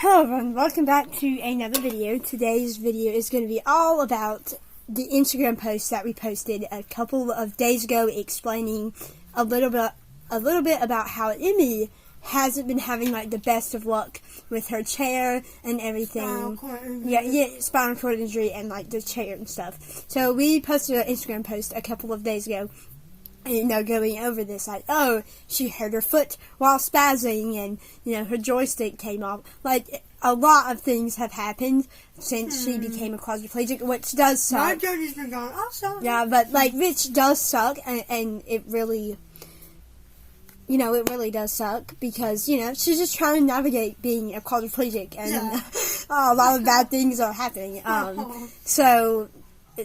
Hello everyone, welcome back to another video. Today's video is going to be all about the Instagram post that we posted a couple of days ago explaining a little bit about how Emmy hasn't been having like the best of luck with her chair and everything. Spinal cord injury and like the chair and stuff. So we posted an Instagram post a couple of days ago, and going over this, like, oh, she hurt her foot while spazzing, and, her joystick came off. Like, a lot of things have happened since she became a quadriplegic, which does suck. My journey's been going awesome. Yeah, but, like, which does suck, and it really, it really does suck, because, she's just trying to navigate being a quadriplegic, and a lot of bad things are happening. So,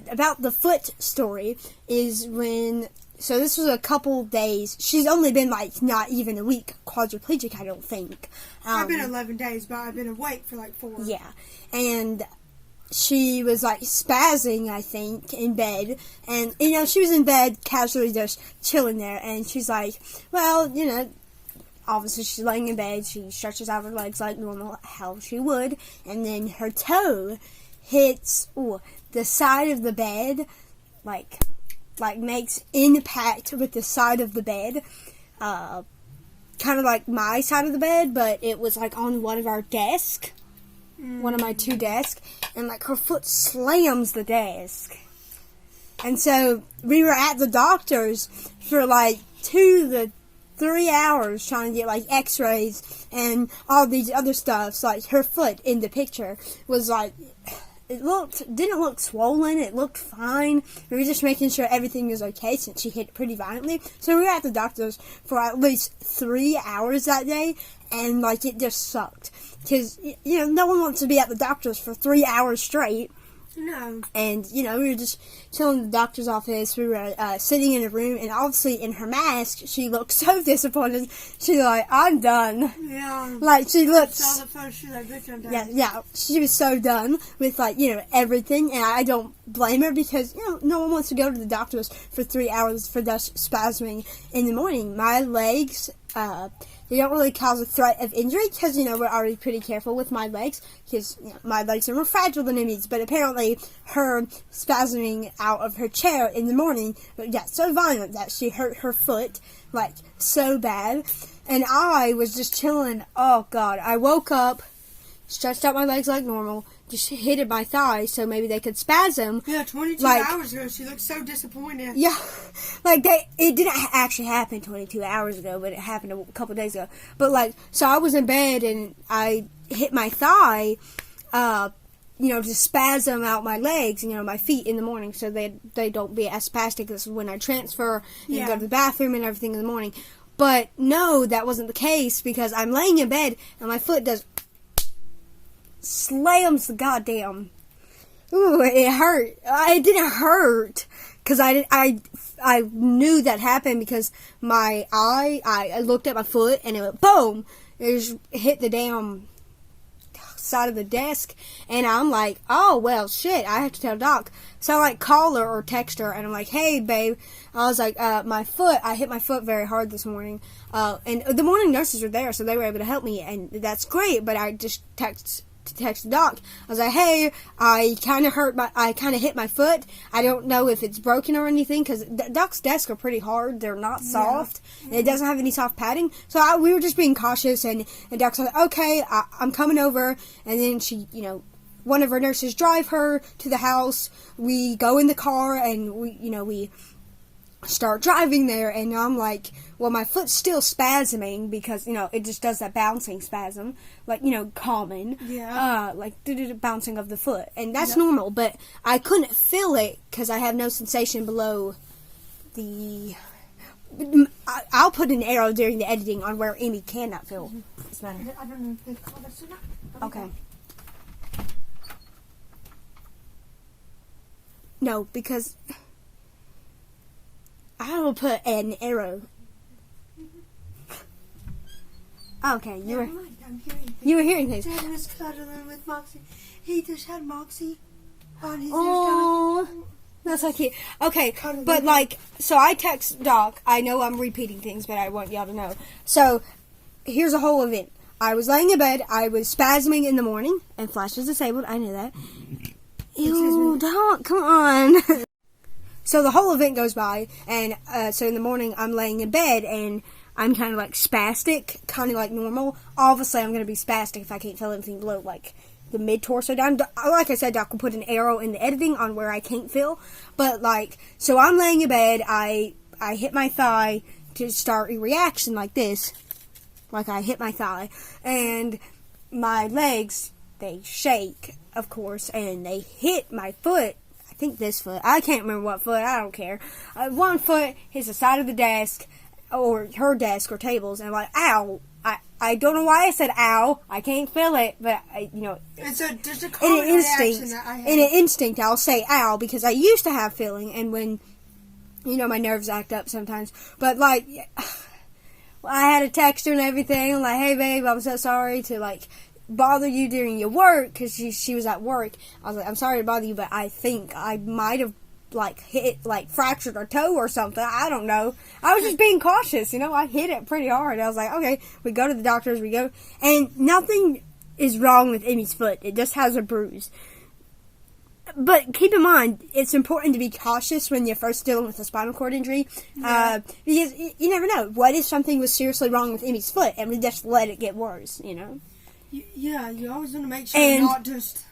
about the foot story is when... So this was a couple days. She's only been, like, not even a week quadriplegic, I don't think. I've been 11 days, but I've been awake for, like, 4. Yeah. And she was, like, spazzing, I think, in bed. And, she was in bed, casually just chilling there. And she's like, well, obviously she's laying in bed. She stretches out her legs like normal, how she would. And then her toe hits the side of the bed, like makes impact with the side of the bed, kind of like my side of the bed, but it was like on one of our desks, one of my 2 desks, and like her foot slams the desk. And so we were at the doctor's for like 2 to 3 hours trying to get like x-rays and all these other stuff. So like her foot in the picture was like, didn't look swollen, it looked fine. We were just making sure everything was okay since she hit pretty violently. So we were at the doctor's for at least 3 hours that day, and like it just sucked. Because, no one wants to be at the doctor's for 3 hours straight. No. And, we were just chilling in the doctor's office. We were sitting in a room, and obviously in her mask, she looked so disappointed. She was like, I'm done. Yeah. Like, she looked... I saw the photo, she was like, bitch, I'm done. Yeah. She was so done with, like, everything, and I don't blame her because, no one wants to go to the doctor's for 3 hours for just spasming in the morning. My legs, they don't really cause a threat of injury because, we're already pretty careful with my legs because, my legs are more fragile than Emmy's. But apparently her spasming out of her chair in the morning got so violent that she hurt her foot, like, so bad. And I was just chilling. Oh, God. I woke up, stretched out my legs like normal, just hit my thigh so maybe they could spasm. Yeah, 22 hours ago, she looked so disappointed. Yeah, like, it didn't actually happen 22 hours ago, but it happened a couple days ago. But, like, so I was in bed, and I hit my thigh, to spasm out my legs, my feet in the morning, so they don't be as spastic as when I transfer and go to the bathroom and everything in the morning. But, no, that wasn't the case, because I'm laying in bed, and my foot does... slams the goddamn... Ooh, it hurt. It didn't hurt, because I knew that happened because I looked at my foot, and it went boom! It just hit the damn side of the desk, and I'm like, oh, well, shit, I have to tell Doc. So I, like, call her or text her, and I'm like, hey, babe, I was like, I hit my foot very hard this morning, and the morning nurses were there, so they were able to help me, and that's great, but I just text Doc. I was like, hey, I kind of hit my foot. I don't know if it's broken or anything, because Doc's desks are pretty hard. They're not soft, and it doesn't have any soft padding. So we were just being cautious, and Doc's like, okay, I'm coming over. And then she, one of her nurses drive her to the house. We go in the car, and we start driving there, and I'm like, well, my foot's still spasming because, it just does that bouncing spasm, like, common, like, bouncing of the foot, and that's normal, but I couldn't feel it because I have no sensation below the... I'll put an arrow during the editing on where Amy cannot feel. I don't know if they've called us or not. Okay. No, because... I will put an arrow. Okay, you were hearing things. Dad was cuddling with Moxie. He just had Moxie on his Oh, that's so cute. Okay, but like, so I text Doc. I know I'm repeating things, but I want y'all to know. So, here's a whole event. I was laying in bed. I was spasming in the morning, and Flash was disabled. I knew that. Ew, don't, come on. So the whole event goes by, and so in the morning I'm laying in bed, and I'm kind of like spastic, kind of like normal. Obviously, I'm going to be spastic if I can't feel anything below, like, the mid-torso down. Like I said, Doc will put an arrow in the editing on where I can't feel. But, like, so I'm laying in bed, I hit my thigh to start a reaction like this. Like, I hit my thigh. And my legs, they shake, of course, and they hit my foot. I think this foot. I can't remember what foot. I don't care. One foot hits the side of the desk, or her desk, or tables, and I'm like, ow. I don't know why I said ow. I can't feel it, but it's just a common reaction that I have. In an instinct, I'll say ow because I used to have feeling, and when my nerves act up sometimes. But like, I had a text her and everything. I'm like, hey babe, I'm so sorry to like bother you during your work because she was at work. I was like, I'm sorry to bother you, but I think I might have fractured her toe or something. I don't know. I was just being cautious, I hit it pretty hard. I was like, okay, we go to the doctors, and nothing is wrong with Emmy's foot. It just has a bruise. But keep in mind, it's important to be cautious when you're first dealing with a spinal cord injury, because you never know. What if something was seriously wrong with Emmy's foot and we just let it get worse, Yeah, you always want to make sure not just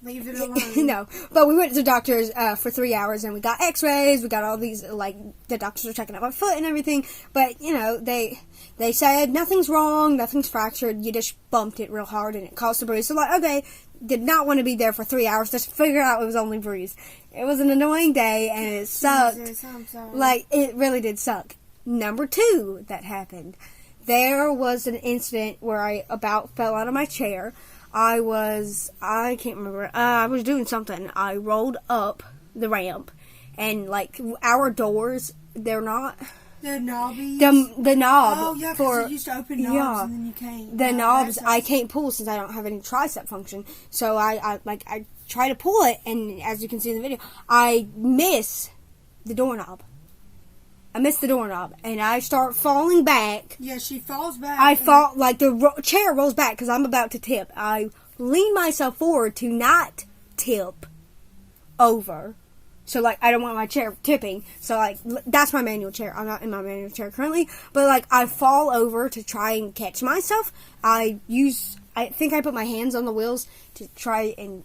leave it alone. No, but we went to the doctors for 3 hours, and we got x-rays, we got all these, the doctors were checking out my foot and everything, but, they said nothing's wrong, nothing's fractured, you just bumped it real hard and it caused a bruise. So, okay, did not want to be there for 3 hours just to figure out it was only bruise. It was an annoying day, and it sucked. Jesus, I'm sorry. It really did suck. Number 2 that happened. There was an incident where I about fell out of my chair. I can't remember, I was doing something. I rolled up the ramp, and, our doors, they're not... The knobbies? The knob. Oh, yeah, because you used to open knobs, and then you can't. The knobs, I can't pull since I don't have any tricep function. So, I try to pull it, and as you can see in the video, I miss the doorknob. And I start falling back. Yeah, she falls back. I fall, the chair rolls back because I'm about to tip. I lean myself forward to not tip over. So, I don't want my chair tipping. So, that's my manual chair. I'm not in my manual chair currently. But, I fall over to try and catch myself. I think I put my hands on the wheels to try and,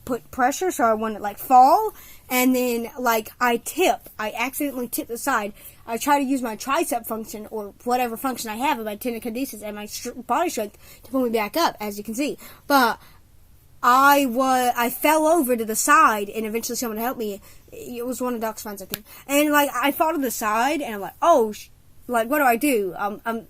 put pressure so I wouldn't, fall. And then, I tip. I accidentally tip the side. I try to use my tricep function or whatever function I have of my tenodesis and my body strength to pull me back up, as you can see. But I fell over to the side, and eventually someone helped me. It was one of Doc's friends, I think. And, I fall to the side, and I'm like, oh, what do I do? I'm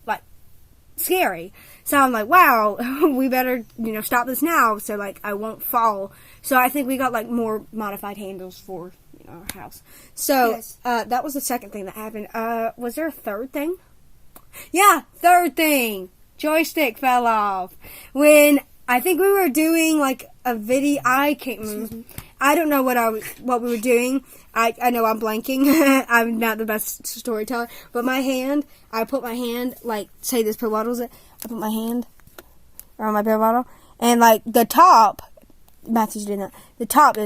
scary. So I'm like, wow, we better, stop this now so, I won't fall. So I think we got, more modified handles for, our house. So, yes. That was the second thing that happened. Was there a third thing? Yeah, third thing. Joystick fell off. When I think we were doing, a video, I can't remember. I don't know what we were doing. I know I'm blanking. I'm not the best storyteller. But I put my hand, say this pill bottle's it. I put my hand around my pill bottle. And, the top, Matthew's doing that. The top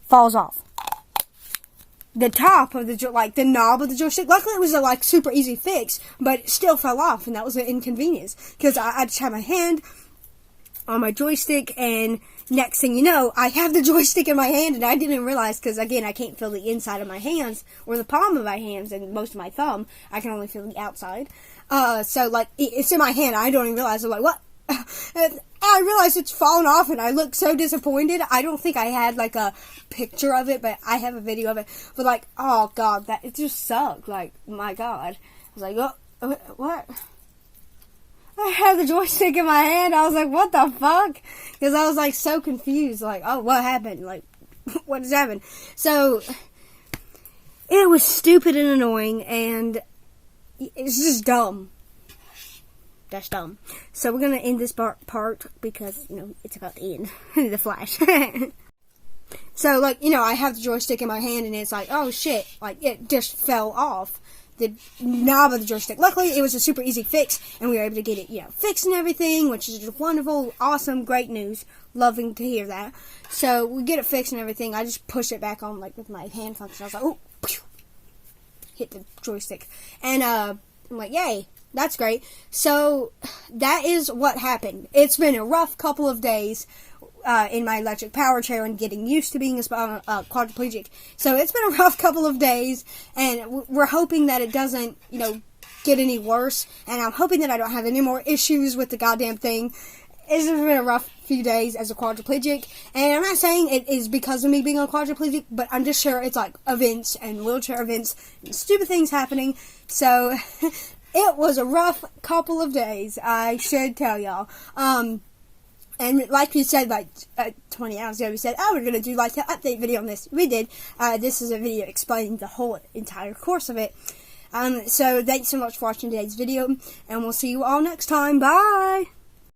falls off. The top of the knob of the joystick. Luckily, it was a, super easy fix. But it still fell off. And that was an inconvenience. Because I just had my hand on my joystick, and next thing you know, I have the joystick in my hand, and I didn't realize, because again, I can't feel the inside of my hands, or the palm of my hands, and most of my thumb. I can only feel the outside. So, it's in my hand, I don't even realize. I'm like, what? And I realized it's fallen off, and I look so disappointed. I don't think I had, a picture of it, but I have a video of it. But, oh, God, it just sucked. My God. I was like, oh, what? I had the joystick in my hand. I was like, what the fuck? Because I was, so confused. Oh, what happened? What has happened? So, it was stupid and annoying, and it's just dumb. That's dumb. So, we're going to end this part because, it's about to end. The Flash. So, I have the joystick in my hand, and it's oh, shit. It just fell off. the knob of the joystick. Luckily, it was a super easy fix, and we were able to get it, fixed and everything, which is just wonderful, awesome, great news. Loving to hear that. So we get it fixed and everything. I just pushed it back on like with my hand function. I was like, oh, pew, hit the joystick, and I'm like, yay, that's great. So that is what happened. It's been a rough couple of days in my electric power chair and getting used to being a quadriplegic. So it's been a rough couple of days, and we're hoping that it doesn't, get any worse. And I'm hoping that I don't have any more issues with the goddamn thing. It's been a rough few days as a quadriplegic, and I'm not saying it is because of me being a quadriplegic, but I'm just sure it's like events and wheelchair events and stupid things happening. So it was a rough couple of days, I should tell y'all. And like we said, like 20 hours ago, we said, oh, we're going to do like an update video on this. We did. This is a video explaining the whole entire course of it. So thanks so much for watching today's video, and we'll see you all next time. Bye!